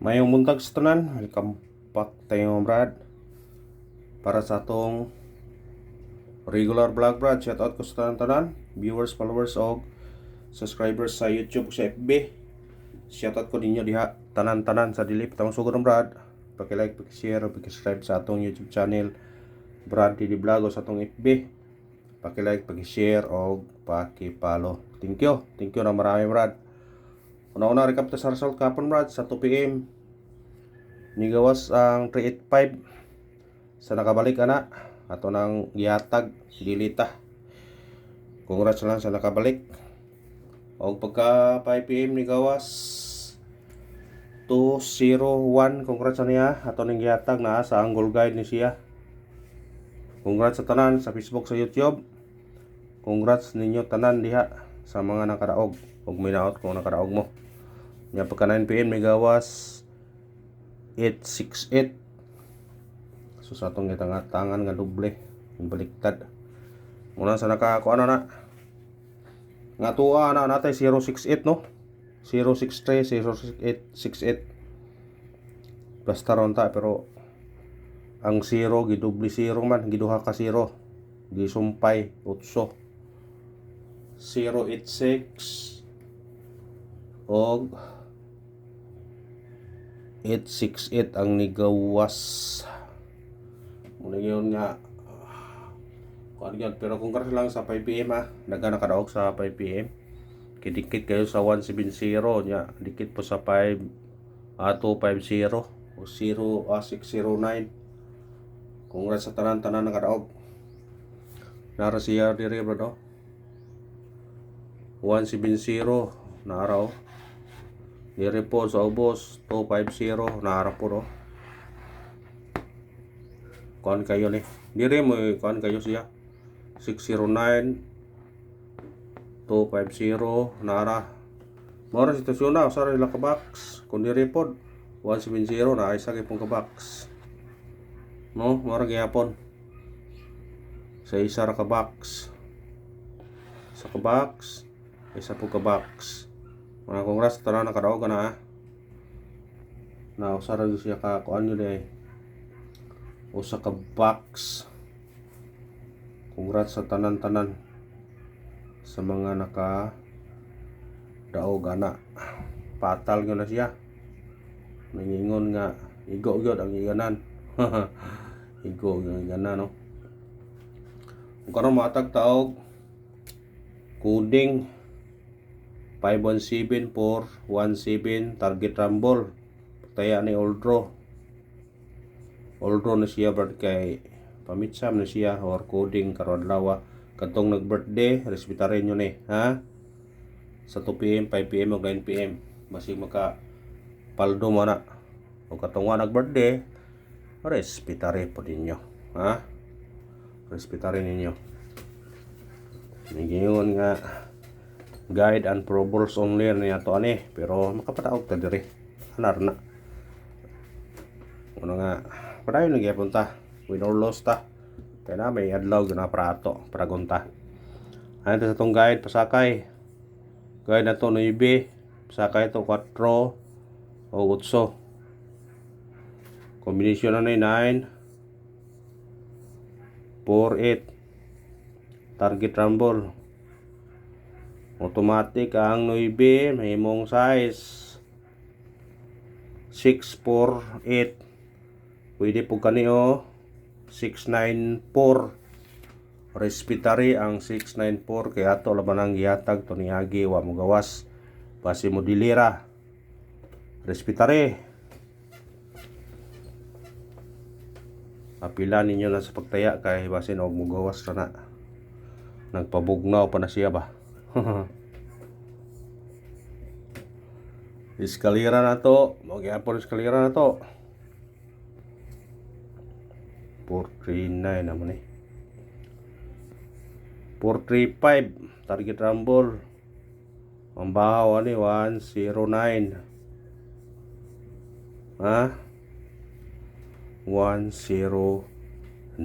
Mayong buntag sa tanan, welcome back tayo brad. Para sa atong regular vlog brad, shout out ko sa tanan, viewers, followers o subscribers sa YouTube o sa FB. Shout out ko ninyo diha tanan-tanan sa dili patang sugod brad. Paki-like, paki-share, paki-subscribe sa atong YouTube channel Brad Didi Vlog o sa atong FB. Paki-like, paki-share o paki-follow. Thank you na marami brad. Una-una recap ta sa result kapon brad sa 2 PM. Nigawas ang 385 sa nakabalik ana ato nang gihatag dilita. Congrats lang sa nakabalik. Og pagka 5 PM nigawas 201, congrats sa niya ato ning gihatag na sa angle guide ni siya. Congrats sa tanan sa Facebook, sa YouTube. Congrats ninyo tanan diha sa mga nakaraog og minaot kung nakaraog mo. Nya pagka 9 PM nigawas 868. So sa atong gitangan nga doble baliktad. Muna sa nakakuha na nga tuwa na natay 068 no. 063 068 basta ron ta, pero ang 0 gidubli 0 man, giduha ka 0 gisumpay 8 086 og 868 ang nigawas. Muna yun nga kuan yun, pero congrats lang sa 5 PM ha. Nakadaog sa 5 PM. Kidikit kayo sa 170 nya, dikit po sa 250 o 609. Congrats sa tanan nakadaog. Nara siya diri bro no. 170 na araw. Diri po sa ubos 250 na araw po no. Kuan kayo ni. Diri mo kuan kayo siya. 609 250 na ara. Mora sitwasyon na sa ila ka box. Kun diri pod 170 na isa kay pong ka box. No, mora gyapon. Sa isa ra ka box. Sa ka box, isa po ka box. Mga congrats tanan nakadaog na ha. Na usara siya ka kuan yun eh. Usa ka box. Congrats sa tanan-tanan sa mga naka daog ana. Patal gyud na siya. Nangingon nga igo gyud ang iganan. Igo ang iganan no. Kung karon matag taog coding 517417 target rumble. Taya ni Oldro na siya brad kay pamitsam na siya or coding karon lawa kadtong nag-birthday respetarin nyo ni ha sa 2 PM 5 PM ug 9 PM basig maka paldo mo na o katong nag-birthday respetare po ninyo ha, respetarin ninyo. Ngayon nga guide and probables only niya to ani, pero makapataog ta diri anar na ano nga padayon lagi punta win or loss ta kaya na may adlaw na prato pragunta. Ano sa tong guide pasakay guide na to 9 pasakay to 4 o 8 kombinasyon na 9 4 8 target rumble. Automatic ang 9 mahimong size 648. Pwede po kaniyo 694. Respetary ang 694 kaya ato laban ang gihatag to niagi wa mo gawas base mo dilira. Respetary. Apila ninyo na sa pagtaya kay base og mo gawas na. Nagpabugnaw pa na siya ba. Eskalera na to. Magyapon eskalera na to. 439 naman eh. 435 target rumble. Ang bahaw ani 109. Ha? 109.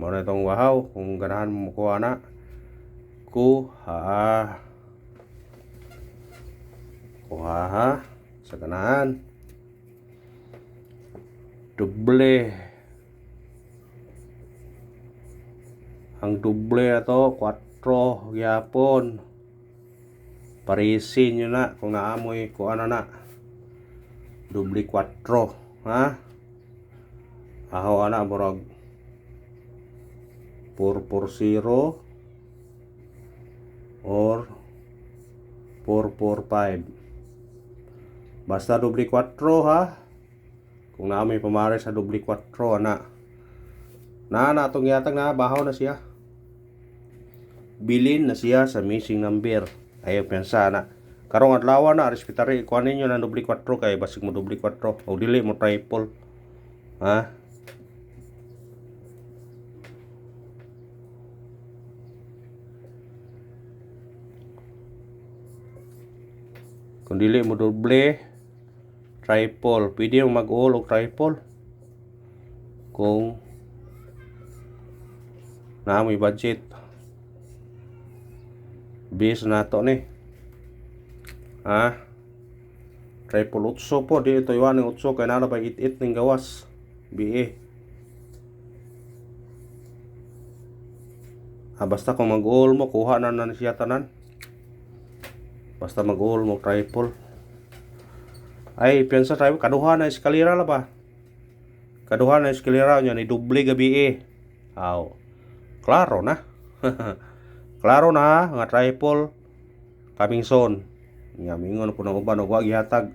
Mo na itong bahaw kung ganahan mo kuha na. Kuha sa ganahan Doble. Ang doble na to 4 gyapon. Parisin nyo na kung naamoy ko ano na. Doble 4, ha? Aho ana murag 440 or 445. Basta doble 4, ha? Kung naamoy pamare sa doble 4 ana. Na atong yatag na bahaw na siya. Bilin na siya sa missing number. Ayaw pensa na. Karong adlaw na respetary kuan ninyo na doble 4 kay basig mo doble 4 o dili mo triple. Ha? Kung dili mo doble triple, pwede yung mag-all o triple. Kung na may budget. Bis na to ni. Ha? Triple 8 po. Di ito yung 8 kaya nalabay 88 ng gawas. BA. Basta kung mag-all mo, kuha na siya tanan. Basta mag-all mo, triple. Ay, piyansa tayo. Kaduha na eskalera la ba? Kaduha na eskalera niya. Ni doble gabi eh. Aw. Klaro na. Klaro na nga triple coming soon. Nga mingon po ng uban og wag ihatag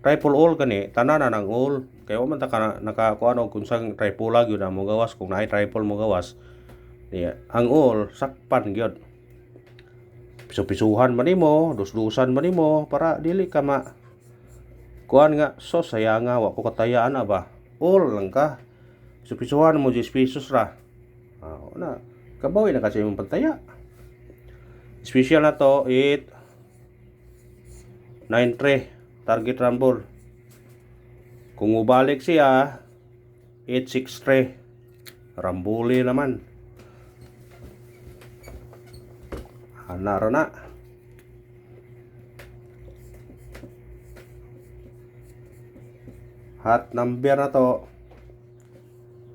triple all gani tanan na ng all kay wa man ta nakakuan og kung sang triple lag yun mo gawas kung naay triple mo gawas. Diya, ang all sakpan gyud. Piso-pisuhan man nimo, dus-dusan man nimo para dili ka ma kuan nga so sayang nga wa ko katayaan na ba. All lang ka. Piso-pisuhan mo 10 pesos ra. Na kabawi na kasi yung pantaya. Special na to 893 target rumble. Kung ubalik siya 863 rambuli naman. Hanaro na. Hot number na to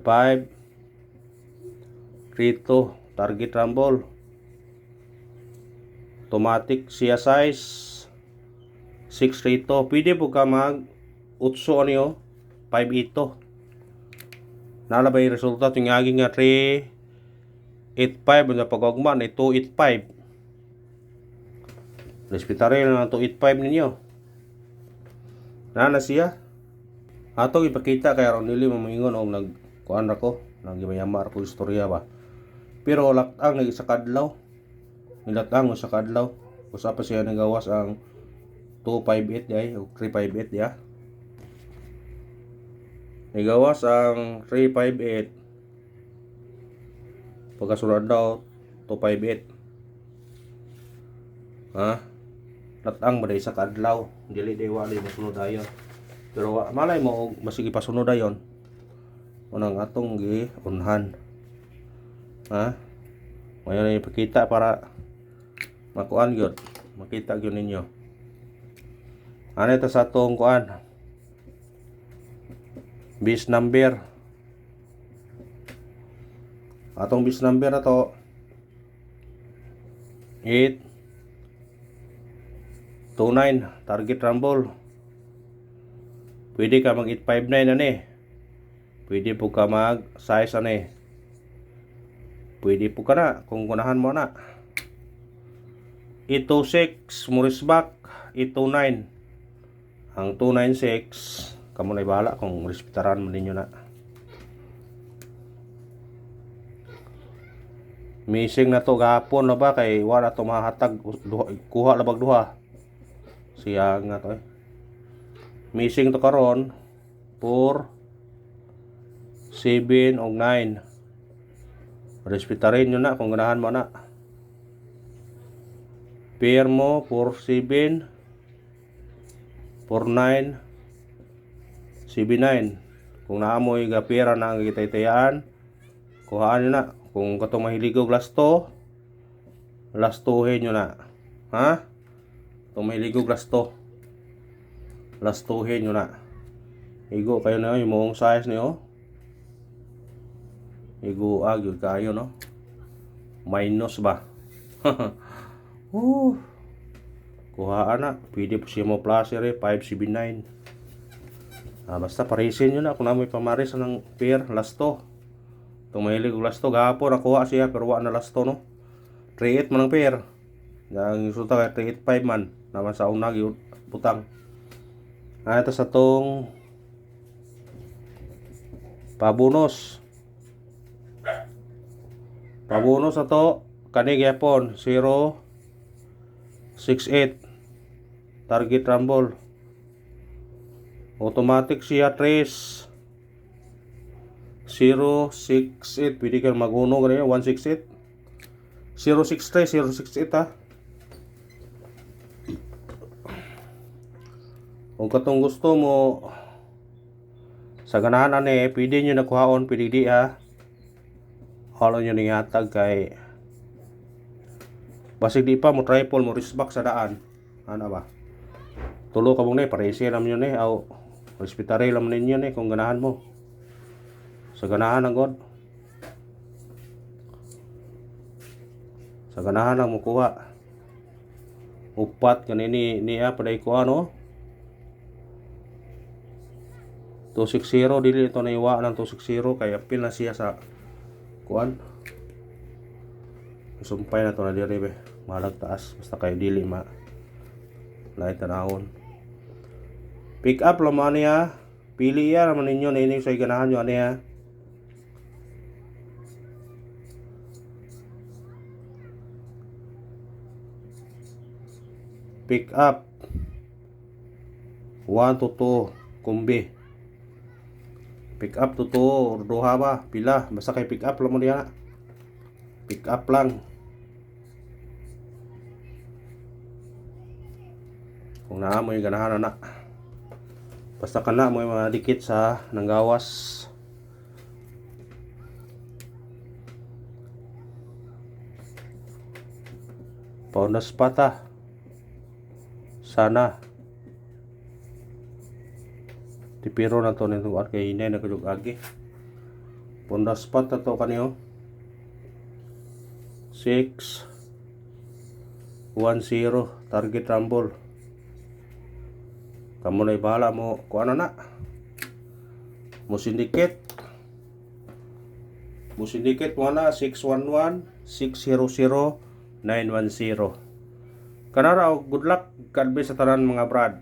532 target rumble. Automatic siya size 632. Pwede po ka mag 8 niyo 5 nalabay resulta ting aging nga 385 na pagagman ay 285. Respetary na 285 ninyo. Na siya. Atong ipakita kay aron dili mamingon og nagkuan ra ko, nagmayamar ko istorya ba. Pero latang nag isa kadlaw. Nilatang sa kadlaw. Usa pa siya nagawas ang 258 ay o 358 ya. Nagawas ang 358. Pagkasulod daw 258. Ha? Latang ba sa kadlaw. Dili day wali masunod ayon. Pero malay mo masigi pa sunod ayon. Unang atong gi-unhan. Ha? Mayon ipakita para makuan gyud. Makita gyud ninyo. Ano ito sa atong kuan? Bis number. Atong bis number na to 829 target rumble. Pwede ka mag 859 ani. Pwede po ka mag size ani. Pwede po ka na kung kunahan mo na. 826 Morrisback 829. Ang 296 kamo na bahala kung respetaran mo ninyo na. Missing na to gahapon na ba kay wala to mahatag kuha labag duha. Siya nga to Missing to karon 4 7 o 9. Respetarin nyo na kung ganahan mo na. Pair mo 47 49 79. Kung naamoy gapira na ang gitaytayaan, kuhaan nyo na. Kung katong mahiligog last 2 nyo na. Ha? Kung mahiligog last 2 nyo na. Igo kayo na yung moong size niyo. Igo yun kayo no. Minus ba? Kuhaan na. Pwede po siya mo placer 579. Basta parisin nyo na kung na may pamaris ng pair lasto. Itong mahilig ko lasto. Gahapon nakuha siya pero wala na lasto no. 3.8 man ang pair. Yang resulta kay 3.85 man. Naman sa unag yun. Butang. Ito sa tong pabunos. Pabunos na to. Kanig yapon. 0.68. Target rumble. Automatic siya trace 068. Pwede ka maguno ganyan 168 063 068 ha. Kung katong gusto mo sa ganahan pwede nyo nakuhaon, pwede di ha. Halo nyo niyatag kay basig di pa mo triple mo wristback sa daan. Ano ba? Tulo ka mong paresi naman yun aw respetare lang ninyo kung ganahan mo. Sa ganahan ang god. Sa ganahan ang mukuha. Upat kanini niya paday ko ano. 260 dili ito na iwa ng 260 kaya apil na siya sa kuan. Sumpay na to na diri be. Malag taas basta kay dili ma lain tanahon. Pick up laman niya. Pili ya naman ninyo na ini sa ganahan nyo niya. Pick up 1 to 2 kumbi. Pick up to 2 or duha ba pila basta kay pick up laman niya. Pick up lang. Kung naa mo yung ganahan na basta ka na mo yung mga dikit sa nanggawas. Paundas pata sana tipiro na to nito at kay hinay na kajug agi. Paundas pata to kaniyo 610 target rumble. Kamu na ibahala mo kung ano na mo syndicate mo na 611-600-910 kanara. Good luck, God bless sa tanan mga brad.